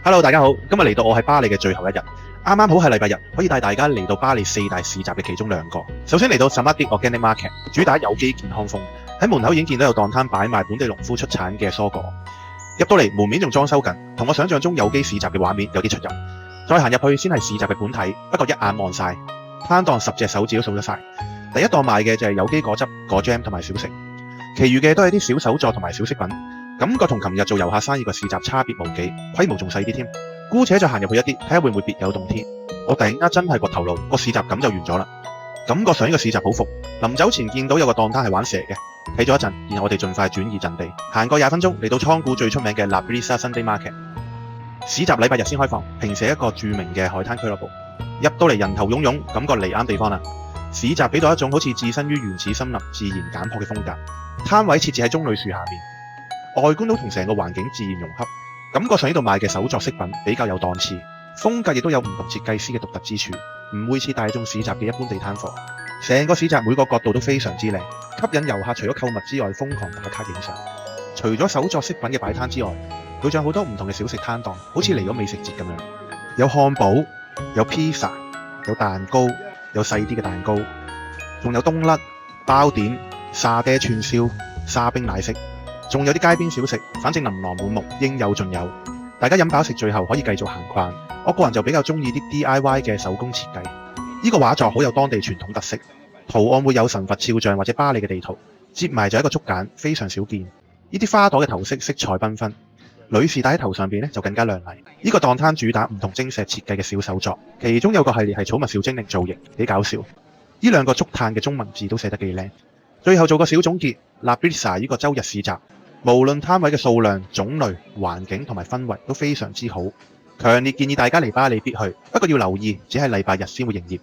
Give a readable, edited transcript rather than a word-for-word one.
Hello，大家好，今日嚟到我喺巴黎嘅最後一日，啱啱好係禮拜日，可以帶大家嚟到巴黎4大市集嘅其中2個。首先嚟到 Saint-Martin Organic Market， 主打有機健康風，喺門口已經見到有檔攤擺賣本地農夫出產嘅蔬果。入到嚟門面仲裝修緊，同我想象中有機市集嘅畫面有啲出入。再行入去先係市集嘅本體，不過一眼望晒，攤檔10隻手指都數得晒。第一檔賣嘅就係有機果汁、果醬同埋小食，其餘嘅都係啲小手作同埋小飾品。感覺同琴日做遊客生意個市集差別無幾，規模仲細啲添。姑且再行入去一啲，睇下會唔會別有洞天。我突然間真係掘頭路，個市集咁就完咗啦。感覺上呢個市集好伏。臨走前見到有個檔攤係玩蛇嘅，睇咗一陣，然後我哋盡快轉移陣地，行過20分鐘嚟到倉庫最出名嘅 La Brisa Sunday Market。市集禮拜日先開放，平時係一個著名嘅海灘俱樂部。入到嚟人頭湧湧，感覺嚟啱地方啦。市集俾到一種好似置身於原始森林、自然簡樸嘅風格。攤位設置喺棕櫚樹下面。外觀都同成個環境自然融合，感覺上呢度賣嘅手作飾品比較有檔次，風格亦都有唔同設計師嘅獨特之處，唔會似大眾市集嘅一般地攤貨。成個市集每個角度都非常之靚，吸引遊客除咗購物之外瘋狂打卡影相。除咗手作飾品嘅擺攤之外，佢仲有好多唔同嘅小食攤檔，好似嚟咗美食節咁樣，有漢堡、有披薩、有蛋糕、有細啲嘅蛋糕，仲有冬甩、包點、沙爹串燒、沙冰奶昔。仲有啲街邊小食，反正琳琅滿目，應有盡有。大家飲飽食醉後可以繼續行逛。我個人就比較中意啲 DIY 嘅手工設計。呢個畫作好有當地傳統特色，圖案會有神佛肖像或者巴黎嘅地圖，接埋就一個竹簡，非常少見。呢啲花朵嘅頭飾色彩繽紛，女士戴喺頭上邊就更加亮麗。呢個檔攤主打唔同精細設計嘅小手作，其中有個系列係寵物小精靈造型，幾搞笑。呢2個竹炭嘅中文字都寫得幾靚。最後做個小總結 ，La Brisa 呢個周日市集，無論攤位嘅數量、種類、環境同埋氛圍都非常之好，強烈建議大家嚟巴黎必去，不過要留意，只係禮拜日先會營業。